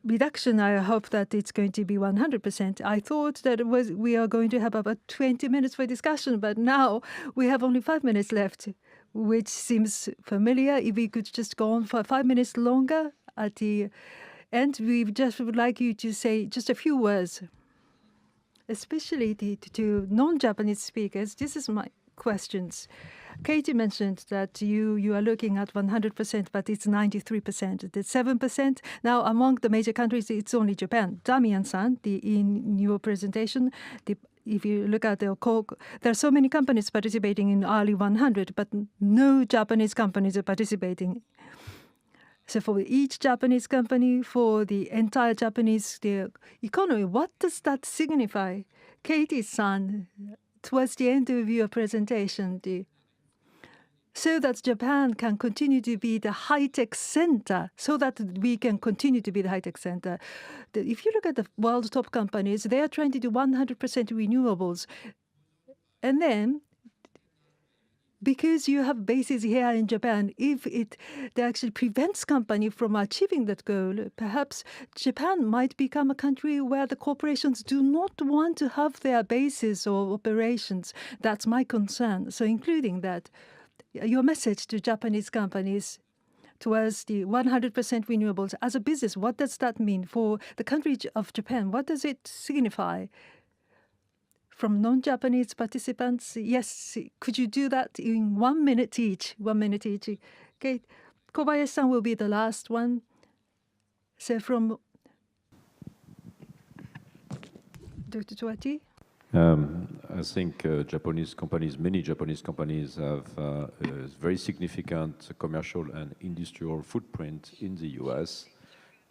reduction, I hope that it's going to be 100%. I thought that we are going to have about 20 minutes for discussion, but now we have only 5 minutes left, which seems familiar. If we could just go on for 5 minutes longer at the end, we just would like you to say just a few words, especially to non-Japanese speakers. This is my questions. Katie mentioned that you are looking at 100%, but it's 93%. The 7%. Now, among the major countries, it's only Japan. Damian-san, in your presentation, if you look at the there are so many companies participating in early 100, but no Japanese companies are participating. So for each Japanese company, for the entire Japanese economy, what does that signify? Katie-san, towards the end of your presentation, so that Japan can continue to be the high-tech center, so that we can continue to be the high-tech center. If you look at the world's top companies, they are trying to do 100% renewables. And then, because you have bases here in Japan, if that actually prevents company from achieving that goal, perhaps Japan might become a country where the corporations do not want to have their bases or operations. That's my concern. So including that, your message to Japanese companies towards the 100% renewables as a business, what does that mean for the country of Japan? What does it signify? From non-Japanese participants, yes, could you do that in 1 minute each? 1 minute each. Okay, Kobayashi-san will be the last one. So from Dr. Tuati? I think Japanese companies, many Japanese companies have a very significant commercial and industrial footprint in the US,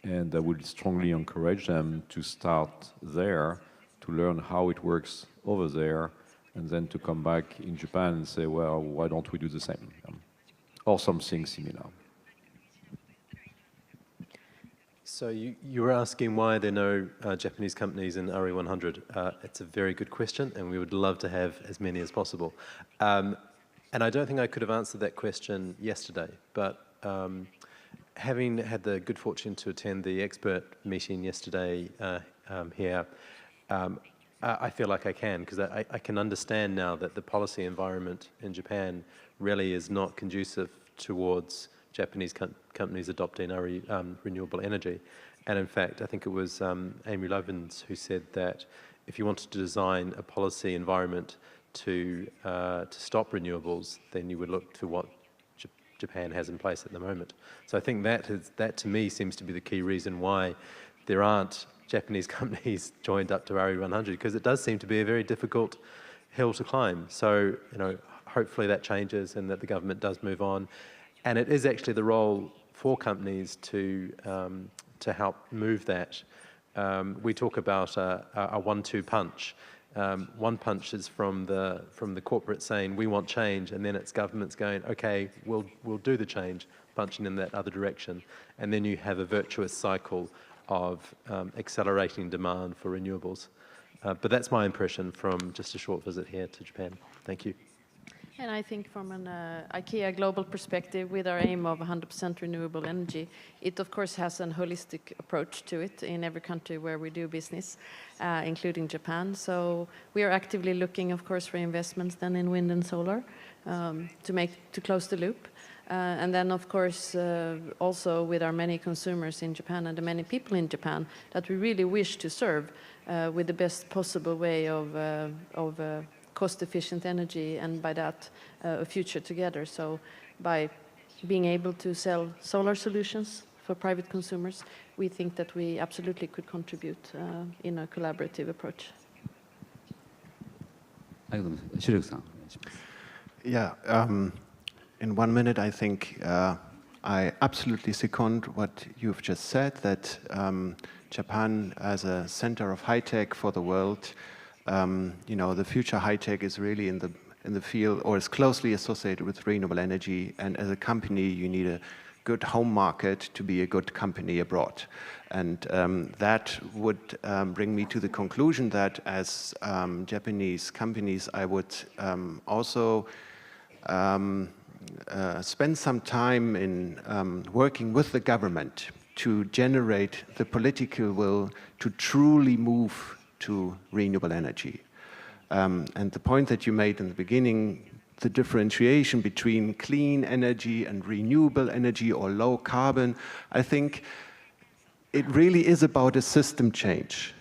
and I would strongly encourage them to start there, to learn how it works over there, and then to come back in Japan and say, well, why don't we do the same? Or something similar. So you were asking why there are no Japanese companies in RE100. It's a very good question, and we would love to have as many as possible. And I don't think I could have answered that question yesterday, but having had the good fortune to attend the expert meeting yesterday here, I feel like I can, because I can understand now that the policy environment in Japan really is not conducive towards Japanese companies adopting renewable energy. And in fact, I think it was Amy Lovins who said that if you wanted to design a policy environment to stop renewables, then you would look to what Japan has in place at the moment. So I think that to me seems to be the key reason why there aren't Japanese companies joined up to RE100, because it does seem to be a very difficult hill to climb. So, hopefully that changes and that the government does move on. And it is actually the role for companies to help move that. We talk about a 1-2 punch. One punch is from the corporate saying we want change, and then it's governments going, okay, we'll do the change, punching in that other direction, and then you have a virtuous cycle of accelerating demand for renewables. But that's my impression from just a short visit here to Japan. Thank you. And I think from an IKEA global perspective, with our aim of 100% renewable energy, it of course has a holistic approach to it in every country where we do business, including Japan. So we are actively looking, of course, for investments then in wind and solar to close the loop. And then, of course, also with our many consumers in Japan and the many people in Japan that we really wish to serve with the best possible way of cost-efficient energy, and by that, a future together. So by being able to sell solar solutions for private consumers, we think that we absolutely could contribute in a collaborative approach. Yeah, in 1 minute, I think I absolutely second what you've just said, that Japan as a center of high-tech for the world, the future high-tech is really in the field, or is closely associated with renewable energy, and as a company you need a good home market to be a good company abroad. And that would bring me to the conclusion that as Japanese companies I would also spend some time in working with the government to generate the political will to truly move to renewable energy. And the point that you made in the beginning, the differentiation between clean energy and renewable energy or low carbon, I think it really is about a system change.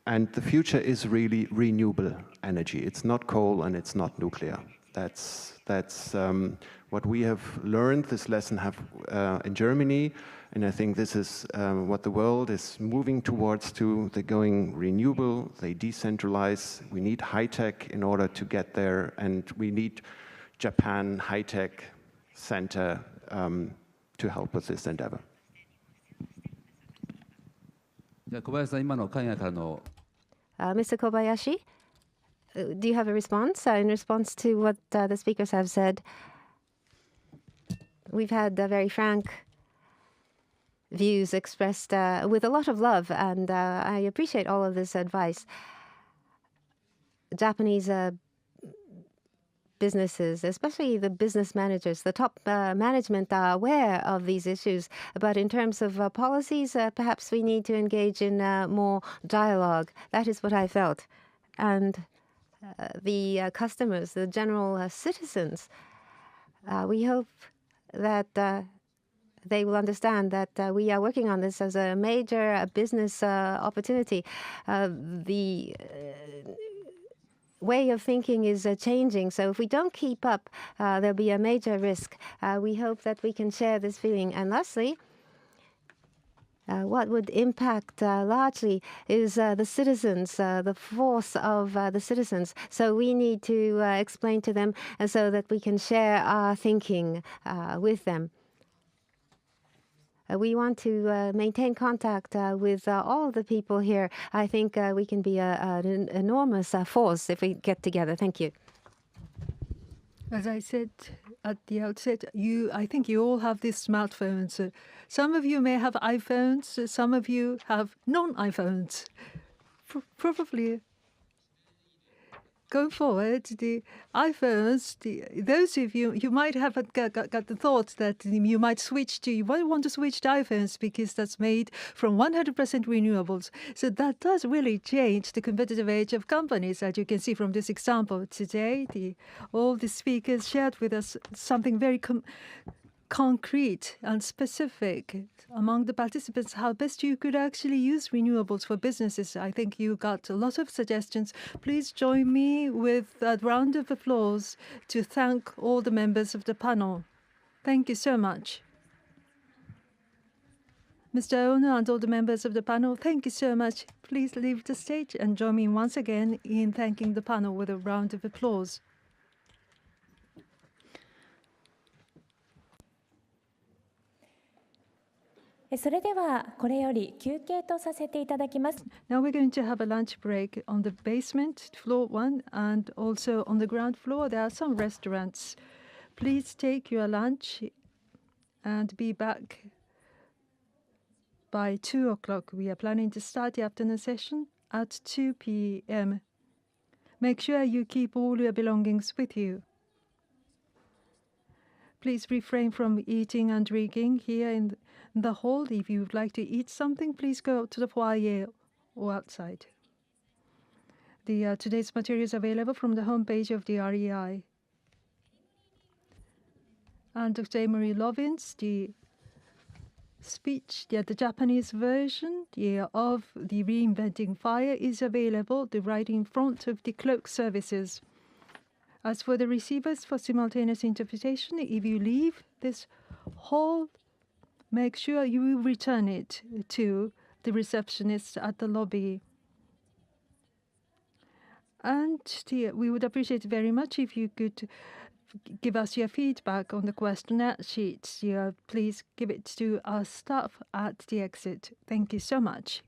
And the future is really renewable energy. It's not coal and it's not nuclear. That's what we have learned, this lesson in Germany. And I think this is what the world is moving towards too. They're going renewable, they decentralize. We need high-tech in order to get there. And we need Japan High-Tech Center to help with this endeavor. じゃあ小林さん、今の海外からの Mr. Kobayashi, do you have a response in response to what the speakers have said? We've had very frank views expressed with a lot of love, and I appreciate all of this advice. Japanese businesses, especially the business managers, the top management are aware of these issues. But in terms of policies, perhaps we need to engage in more dialogue. That is what I felt. And the customers, the general citizens, we hope that they will understand that we are working on this as a major business opportunity. The way of thinking is changing, so if we don't keep up, there'll be a major risk. We hope that we can share this feeling. And lastly, what would impact largely is the citizens, the force of the citizens. So we need to explain to them so that we can share our thinking with them. We want to maintain contact with all the people here. I think we can be an enormous force if we get together. Thank you. As I said at the outset, I think you all have these smartphones. Some of you may have iPhones, some of you have non-iPhones. Probably going forward, the iPhones, those of you might have got the thought that you might want to switch to iPhones because that's made from 100% renewables. So that does really change the competitive edge of companies, as you can see from this example. Today, all the speakers shared with us something very concrete and specific among the participants, how best you could actually use renewables for businesses. I think you got a lot of suggestions. Please join me with a round of applause to thank all the members of the panel. Thank you so much. Mr. Ono and all the members of the panel, thank you so much. Please leave the stage and join me once again in thanking the panel with a round of applause. Now we're going to have a lunch break on the basement, floor 1, and also on the ground floor. There are some restaurants. Please take your lunch and be back by 2 o'clock. We are planning to start the afternoon session at 2 p.m. Make sure you keep all your belongings with you. Please refrain from eating and drinking here in the hall. If you would like to eat something, please go to the foyer or outside. Today's material is available from the homepage of the REI. And Dr. Emery Lovins, the speech, the Japanese version of the Reinventing Fire is available right in front of the cloak services. As for the receivers for simultaneous interpretation, if you leave this hall, make sure you return it to the receptionist at the lobby. And we would appreciate very much if you could give us your feedback on the questionnaire sheets. Please give it to our staff at the exit. Thank you so much.